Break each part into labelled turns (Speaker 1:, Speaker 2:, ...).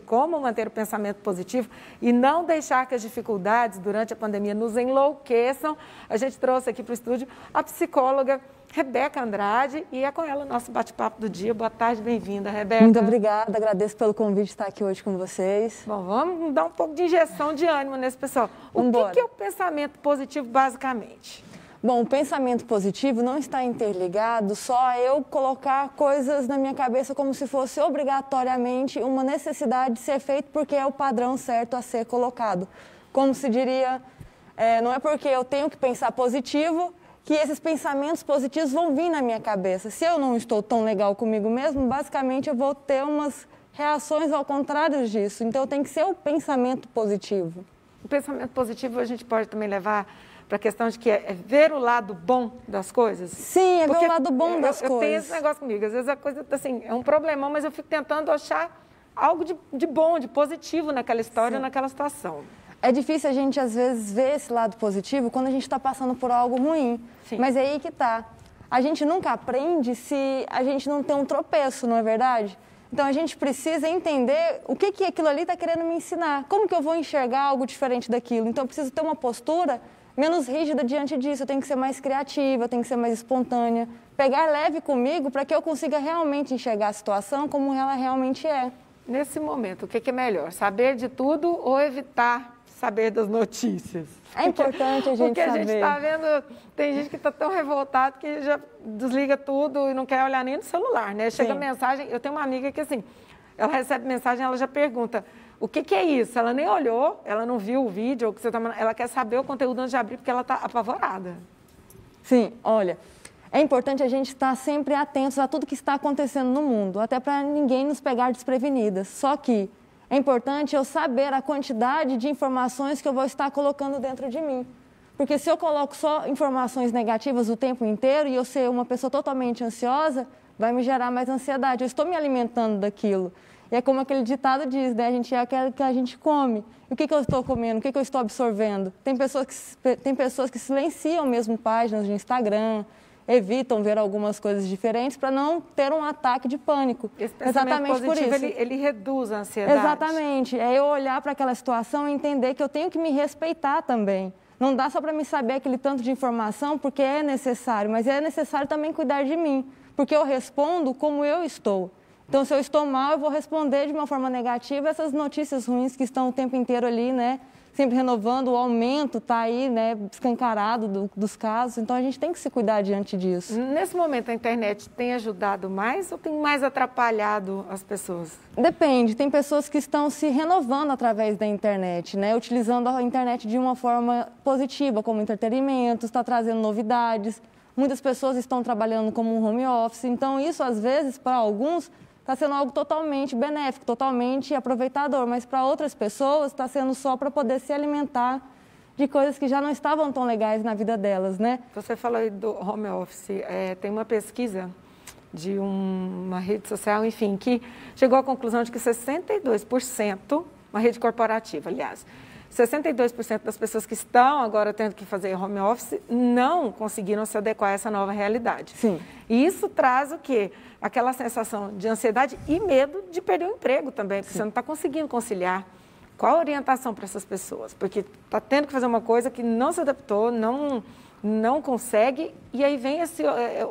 Speaker 1: como manter o pensamento positivo e não deixar que as dificuldades durante a pandemia nos enlouqueçam. A gente trouxe aqui para o estúdio a psicóloga Rebeca Andrade e é com ela o nosso bate-papo do dia. Boa tarde, bem-vinda, Rebeca.
Speaker 2: Muito obrigada, agradeço pelo convite de estar aqui hoje com vocês.
Speaker 1: Bom, vamos dar um pouco de injeção de ânimo nesse pessoal. O que é o pensamento positivo, basicamente?
Speaker 2: Bom, o pensamento positivo não está interligado só a eu colocar coisas na minha cabeça como se fosse obrigatoriamente uma necessidade de ser feito porque é o padrão certo a ser colocado. Como se diria, não é porque eu tenho que pensar positivo que esses pensamentos positivos vão vir na minha cabeça. Se eu não estou tão legal comigo mesmo, basicamente eu vou ter umas reações ao contrário disso. Então tem que ser o pensamento positivo.
Speaker 1: O pensamento positivo a gente pode também levar para a questão de que é ver o lado bom das coisas?
Speaker 2: Sim, ver o lado bom das coisas.
Speaker 1: Eu tenho esse negócio comigo. Às vezes a coisa, assim, é um problemão, mas eu fico tentando achar algo de bom, de positivo naquela história,
Speaker 2: Sim.
Speaker 1: naquela situação.
Speaker 2: É difícil a gente, às vezes, ver esse lado positivo quando a gente está passando por algo ruim.
Speaker 1: Sim.
Speaker 2: Mas é aí que está. A gente nunca aprende se a gente não tem um tropeço, não é verdade? Então, a gente precisa entender o que aquilo ali está querendo me ensinar. Como que eu vou enxergar algo diferente daquilo? Então, eu preciso ter uma postura menos rígida diante disso, eu tenho que ser mais criativa, eu tenho que ser mais espontânea, pegar leve comigo para que eu consiga realmente enxergar a situação como ela realmente é.
Speaker 1: Nesse momento, o que é melhor? Saber de tudo ou evitar saber das notícias?
Speaker 2: É importante a gente saber.
Speaker 1: Porque a gente está vendo, tem gente que está tão revoltado que já desliga tudo e não quer olhar nem no celular, né? Chega mensagem, eu tenho uma amiga que assim, ela recebe mensagem, ela já pergunta: o que é isso? Ela nem olhou, ela não viu o vídeo, ela quer saber o conteúdo antes de abrir, porque ela está apavorada.
Speaker 2: Sim, olha, é importante a gente estar sempre atentos a tudo que está acontecendo no mundo, até para ninguém nos pegar desprevenidas. Só que é importante eu saber a quantidade de informações que eu vou estar colocando dentro de mim. Porque se eu coloco só informações negativas o tempo inteiro e eu ser uma pessoa totalmente ansiosa, vai me gerar mais ansiedade. Eu estou me alimentando daquilo. E é como aquele ditado diz, né? A gente é aquilo que a gente come. E o que eu estou comendo? O que eu estou absorvendo? Tem pessoas que silenciam mesmo páginas de Instagram, evitam ver algumas coisas diferentes para não ter um ataque de pânico.
Speaker 1: Esse pensamento positivo, ele reduz a ansiedade.
Speaker 2: Exatamente. É eu olhar para aquela situação e entender que eu tenho que me respeitar também. Não dá só para me saber aquele tanto de informação porque é necessário, mas é necessário também cuidar de mim, porque eu respondo como eu estou. Então, se eu estou mal, eu vou responder de uma forma negativa essas notícias ruins que estão o tempo inteiro ali, né? Sempre renovando, o aumento está aí, né? Escancarado dos casos. Então, a gente tem que se cuidar diante disso.
Speaker 1: Nesse momento, a internet tem ajudado mais ou tem mais atrapalhado as pessoas?
Speaker 2: Depende. Tem pessoas que estão se renovando através da internet, né? Utilizando a internet de uma forma positiva, como entretenimento, está trazendo novidades. Muitas pessoas estão trabalhando como um home office. Então, isso, às vezes, para alguns, está sendo algo totalmente benéfico, totalmente aproveitador, mas para outras pessoas está sendo só para poder se alimentar de coisas que já não estavam tão legais na vida delas, né?
Speaker 1: Você falou aí do home office, tem uma pesquisa de uma rede social, enfim, que chegou à conclusão de que 62%, uma rede corporativa, aliás, 62% das pessoas que estão agora tendo que fazer home office não conseguiram se adequar a essa nova realidade.
Speaker 2: Sim.
Speaker 1: E isso traz o quê? Aquela sensação de ansiedade e medo de perder o emprego também, porque você não está conseguindo conciliar. Qual a orientação para essas pessoas? Porque está tendo que fazer uma coisa que não se adaptou, não consegue, e aí vem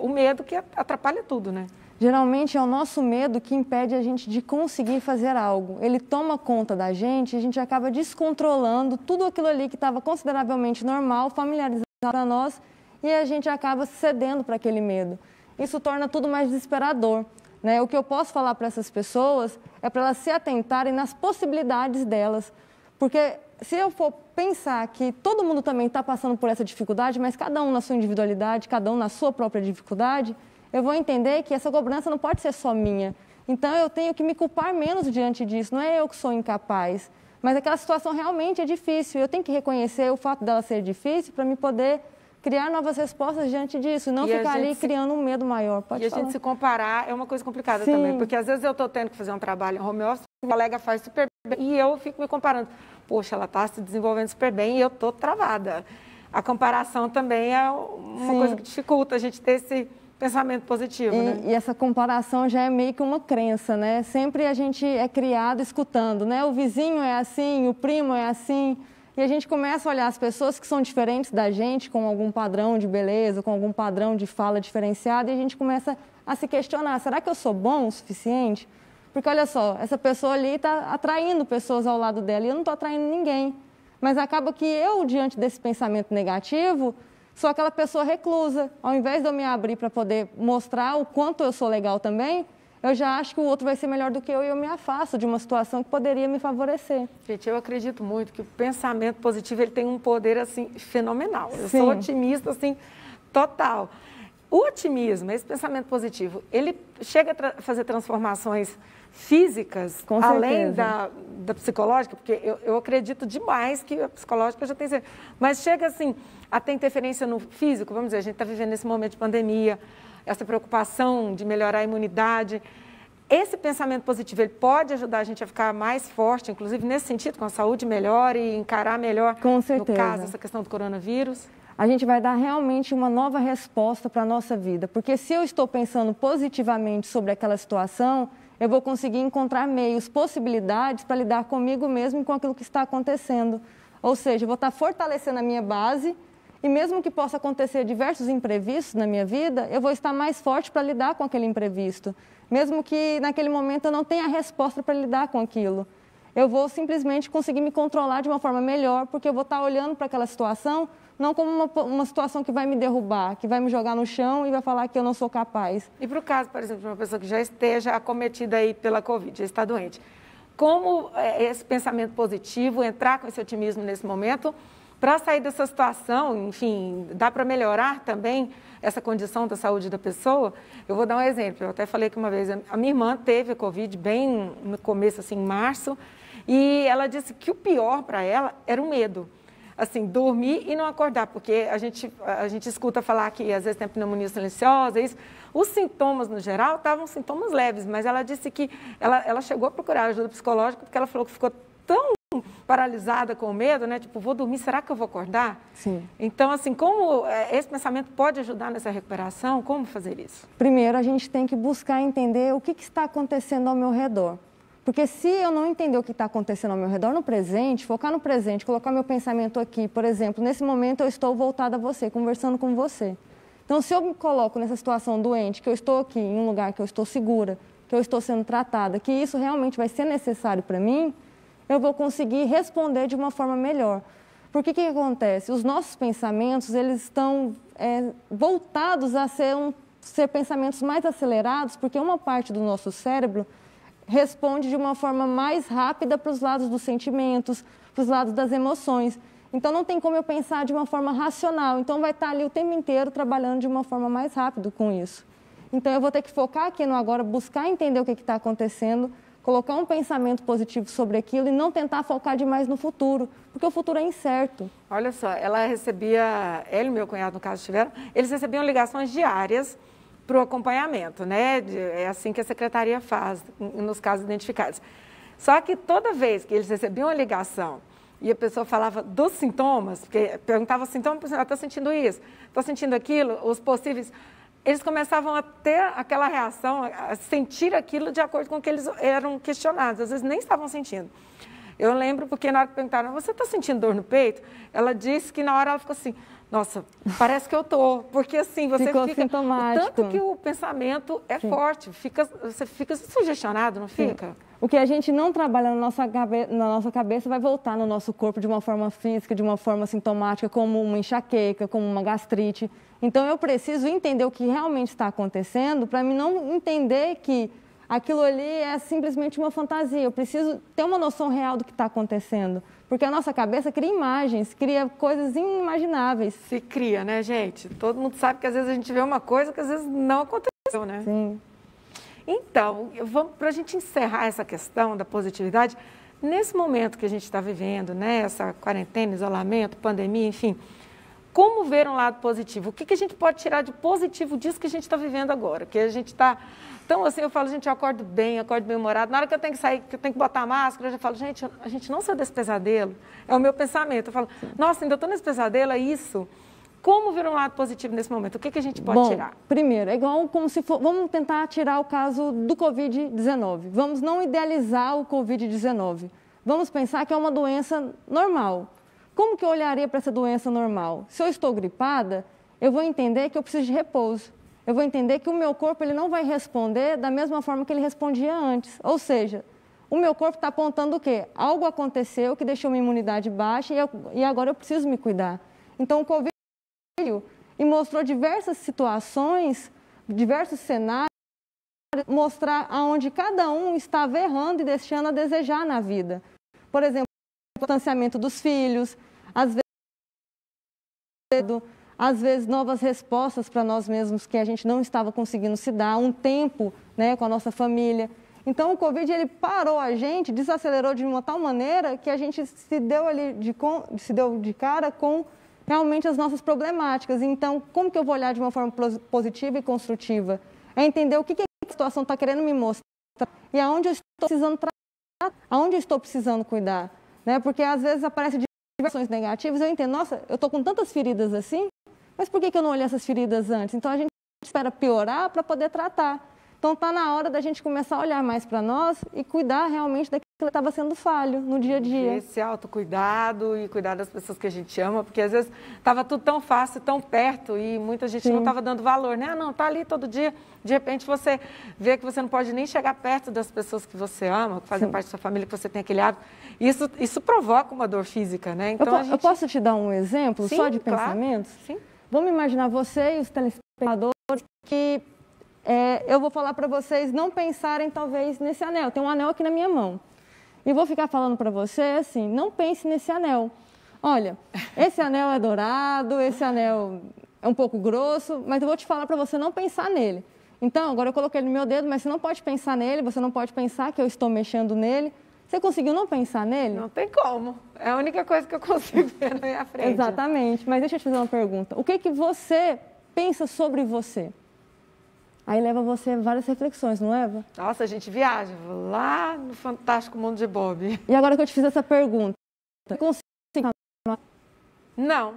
Speaker 1: o medo que atrapalha tudo, né?
Speaker 2: Geralmente é o nosso medo que impede a gente de conseguir fazer algo. Ele toma conta da gente e a gente acaba descontrolando tudo aquilo ali que estava consideravelmente normal, familiarizado para nós, e a gente acaba cedendo para aquele medo. Isso torna tudo mais desesperador, né? O que eu posso falar para essas pessoas é para elas se atentarem nas possibilidades delas. Porque se eu for pensar que todo mundo também está passando por essa dificuldade, mas cada um na sua individualidade, cada um na sua própria dificuldade, eu vou entender que essa cobrança não pode ser só minha. Então, eu tenho que me culpar menos diante disso. Não é eu que sou incapaz, mas aquela situação realmente é difícil. Eu tenho que reconhecer o fato dela ser difícil para me poder criar novas respostas diante disso, não ficar ali criando um medo maior. Pode falar.
Speaker 1: A gente se comparar é uma coisa complicada
Speaker 2: Sim.
Speaker 1: também, porque às vezes eu estou tendo que fazer um trabalho em home office, o colega faz super bem e eu fico me comparando. Poxa, ela está se desenvolvendo super bem e eu estou travada. A comparação também é uma coisa que dificulta a gente ter pensamento positivo, né?
Speaker 2: E essa comparação já é meio que uma crença, né? Sempre a gente é criado escutando, né? O vizinho é assim, o primo é assim. E a gente começa a olhar as pessoas que são diferentes da gente, com algum padrão de beleza, com algum padrão de fala diferenciado, e a gente começa a se questionar, será que eu sou bom o suficiente? Porque olha só, essa pessoa ali está atraindo pessoas ao lado dela e eu não estou atraindo ninguém. Mas acaba que eu, diante desse pensamento negativo, sou aquela pessoa reclusa. Ao invés de eu me abrir para poder mostrar o quanto eu sou legal também, eu já acho que o outro vai ser melhor do que eu e eu me afasto de uma situação que poderia me favorecer.
Speaker 1: Gente, eu acredito muito que o pensamento positivo ele tem um poder assim fenomenal. Eu
Speaker 2: Sim.
Speaker 1: sou otimista assim total. O otimismo, esse pensamento positivo, ele chega a fazer transformações físicas,
Speaker 2: Com
Speaker 1: além
Speaker 2: certeza.
Speaker 1: da psicológica, porque eu acredito demais que a psicológica já tem... Mas chega assim, a ter interferência no físico, vamos dizer, a gente está vivendo esse momento de pandemia, essa preocupação de melhorar a imunidade. Esse pensamento positivo, ele pode ajudar a gente a ficar mais forte, inclusive nesse sentido, com a saúde melhor e encarar melhor,
Speaker 2: Com certeza.
Speaker 1: no caso, essa questão do coronavírus.
Speaker 2: A gente vai dar realmente uma nova resposta para a nossa vida. Porque se eu estou pensando positivamente sobre aquela situação, eu vou conseguir encontrar meios, possibilidades para lidar comigo mesmo e com aquilo que está acontecendo. Ou seja, eu vou estar fortalecendo a minha base e mesmo que possa acontecer diversos imprevistos na minha vida, eu vou estar mais forte para lidar com aquele imprevisto. Mesmo que naquele momento eu não tenha a resposta para lidar com aquilo. Eu vou simplesmente conseguir me controlar de uma forma melhor, porque eu vou estar olhando para aquela situação não como uma situação que vai me derrubar, que vai me jogar no chão e vai falar que eu não sou capaz.
Speaker 1: E para o caso, por exemplo, de uma pessoa que já esteja acometida aí pela Covid, já está doente, como esse pensamento positivo, entrar com esse otimismo nesse momento, para sair dessa situação, enfim, dá para melhorar também essa condição da saúde da pessoa? Eu vou dar um exemplo, eu até falei que uma vez, a minha irmã teve a Covid bem no começo, assim, em março, e ela disse que o pior para ela era o medo. Assim, dormir e não acordar, porque a gente escuta falar que às vezes tem pneumonia silenciosa, isso. Os sintomas, no geral, estavam sintomas leves, mas ela disse que ela chegou a procurar ajuda psicológica porque ela falou que ficou tão paralisada com o medo, né? Tipo, vou dormir, será que eu vou acordar?
Speaker 2: Sim.
Speaker 1: Então, assim, como esse pensamento pode ajudar nessa recuperação? Como fazer isso?
Speaker 2: Primeiro, a gente tem que buscar entender o que está acontecendo ao meu redor. Porque se eu não entender o que está acontecendo ao meu redor no presente, focar no presente, colocar meu pensamento aqui, por exemplo, nesse momento eu estou voltada a você, conversando com você. Então, se eu me coloco nessa situação doente, que eu estou aqui em um lugar que eu estou segura, que eu estou sendo tratada, que isso realmente vai ser necessário para mim, eu vou conseguir responder de uma forma melhor. Porque o que acontece? Os nossos pensamentos, eles estão voltados a ser pensamentos mais acelerados, porque uma parte do nosso cérebro responde de uma forma mais rápida para os lados dos sentimentos, para os lados das emoções. Então, não tem como eu pensar de uma forma racional. Então, vai estar ali o tempo inteiro trabalhando de uma forma mais rápida com isso. Então, eu vou ter que focar aqui no agora, buscar entender o que está acontecendo, colocar um pensamento positivo sobre aquilo e não tentar focar demais no futuro, porque o futuro é incerto.
Speaker 1: Olha só, ela recebia, ela e meu cunhado, no caso, tiveram, eles recebiam ligações diárias para o acompanhamento, né? É assim que a secretaria faz, nos casos identificados. Só que toda vez que eles recebiam uma ligação e a pessoa falava dos sintomas, porque perguntava os sintomas, estou sentindo isso, estou sentindo aquilo, os possíveis, eles começavam a ter aquela reação, a sentir aquilo de acordo com o que eles eram questionados, às vezes nem estavam sentindo. Eu lembro porque na hora que perguntaram, você está sentindo dor no peito? Ela disse que na hora ela ficou assim, nossa, parece que eu tô, porque assim, você
Speaker 2: Ficou
Speaker 1: fica,
Speaker 2: sintomático.
Speaker 1: o tanto que o pensamento é forte, você fica sugestionado, não fica?
Speaker 2: Sim. O que a gente não trabalha na nossa cabeça vai voltar no nosso corpo de uma forma física, de uma forma sintomática, como uma enxaqueca, como uma gastrite. Então, eu preciso entender o que realmente está acontecendo para mim não entender que aquilo ali é simplesmente uma fantasia. Eu preciso ter uma noção real do que está acontecendo. Porque a nossa cabeça cria imagens, cria coisas inimagináveis.
Speaker 1: Se cria, né, gente? Todo mundo sabe que às vezes a gente vê uma coisa que às vezes não aconteceu, né?
Speaker 2: Sim.
Speaker 1: Então, para a gente encerrar essa questão da positividade, nesse momento que a gente está vivendo, né, essa quarentena, isolamento, pandemia, enfim, como ver um lado positivo? O que a gente pode tirar de positivo disso que a gente está vivendo agora? Que a gente está... Então, assim, eu falo, gente, eu acordo bem-humorado. Na hora que eu tenho que sair, que eu tenho que botar a máscara, eu já falo, gente, a gente não saiu desse pesadelo. É o meu pensamento. Eu falo, nossa, ainda estou nesse pesadelo, é isso. Como ver um lado positivo nesse momento? O que a gente pode tirar?
Speaker 2: Primeiro, é igual como se for, vamos tentar tirar o caso do Covid-19. Vamos não idealizar o Covid-19. Vamos pensar que é uma doença normal. Como que eu olharia para essa doença normal? Se eu estou gripada, eu vou entender que eu preciso de repouso. Eu vou entender que o meu corpo ele não vai responder da mesma forma que ele respondia antes. Ou seja, o meu corpo está apontando o quê? Algo aconteceu que deixou minha imunidade baixa e agora eu preciso me cuidar. Então, o Covid e mostrou diversas situações, diversos cenários, mostrar aonde cada um estava errando e deixando a desejar na vida. Por exemplo, o distanciamento dos filhos, às vezes novas respostas para nós mesmos que a gente não estava conseguindo se dar, um tempo, né, com a nossa família. Então, o Covid ele parou a gente, desacelerou de uma tal maneira que a gente se deu de cara com realmente as nossas problemáticas. Então, como que eu vou olhar de uma forma positiva e construtiva? É entender o que a situação está querendo me mostrar e aonde eu estou precisando tratar, aonde eu estou precisando cuidar. Né? Porque, às vezes, aparecem diversões negativas, eu entendo, nossa, eu estou com tantas feridas assim, mas por que eu não olhei essas feridas antes? Então, a gente espera piorar para poder tratar. Então, está na hora da gente começar a olhar mais para nós e cuidar realmente daquilo que estava sendo falho no dia a dia.
Speaker 1: Esse autocuidado e cuidar das pessoas que a gente ama, porque às vezes estava tudo tão fácil, tão perto e muita gente não estava dando valor, né? Ah, não, está ali todo dia. De repente você vê que você não pode nem chegar perto das pessoas que você ama, que fazem parte da sua família, que você tem aquele hábito. Isso provoca uma dor física, né?
Speaker 2: Então, eu posso te dar um exemplo só de pensamentos?
Speaker 1: Sim.
Speaker 2: Vamos imaginar você e os telespectadores que eu vou falar para vocês não pensarem talvez nesse anel. Tem um anel aqui na minha mão. E vou ficar falando para você assim, não pense nesse anel. Olha, esse anel é dourado, esse anel é um pouco grosso, mas eu vou te falar para você não pensar nele. Então, agora eu coloquei ele no meu dedo, mas você não pode pensar nele, você não pode pensar que eu estou mexendo nele. Você conseguiu não pensar nele?
Speaker 1: Não tem como. É a única coisa que eu consigo ver na minha frente.
Speaker 2: Exatamente. Mas deixa eu te fazer uma pergunta. O que você pensa sobre você? Aí leva você a várias reflexões, não leva?
Speaker 1: Nossa, a gente viaja lá no fantástico mundo de Bob.
Speaker 2: E agora que eu te fiz essa pergunta, você consegue?
Speaker 1: Não.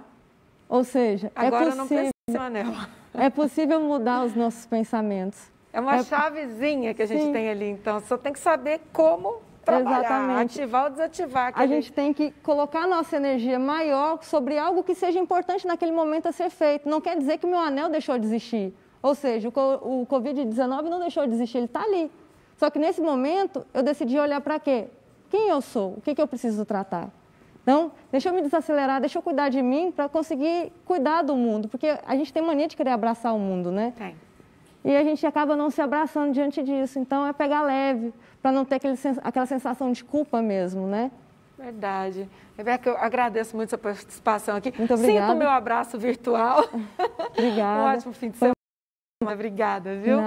Speaker 2: Ou seja,
Speaker 1: agora eu não preciso do anel.
Speaker 2: É possível mudar os nossos pensamentos.
Speaker 1: É uma chavezinha que a gente tem ali, então. Só tem que saber como trabalhar,
Speaker 2: exatamente.
Speaker 1: Ativar ou desativar.
Speaker 2: A gente tem que colocar nossa energia maior sobre algo que seja importante naquele momento a ser feito. Não quer dizer que meu anel deixou de existir. Ou seja, o Covid-19 não deixou de existir, ele está ali. Só que nesse momento eu decidi olhar para quê? Quem eu sou? O que eu preciso tratar? Então, deixa eu me desacelerar, deixa eu cuidar de mim para conseguir cuidar do mundo. Porque a gente tem mania de querer abraçar o mundo, né?
Speaker 1: Tem.
Speaker 2: E a gente acaba não se abraçando diante disso. Então, é pegar leve, para não ter aquela sensação de culpa mesmo, né?
Speaker 1: Verdade. Rebeca, eu agradeço muito a sua participação aqui.
Speaker 2: Muito obrigada.
Speaker 1: Sinto o meu abraço virtual.
Speaker 2: Obrigada.
Speaker 1: Um ótimo fim de semana. Obrigada, viu?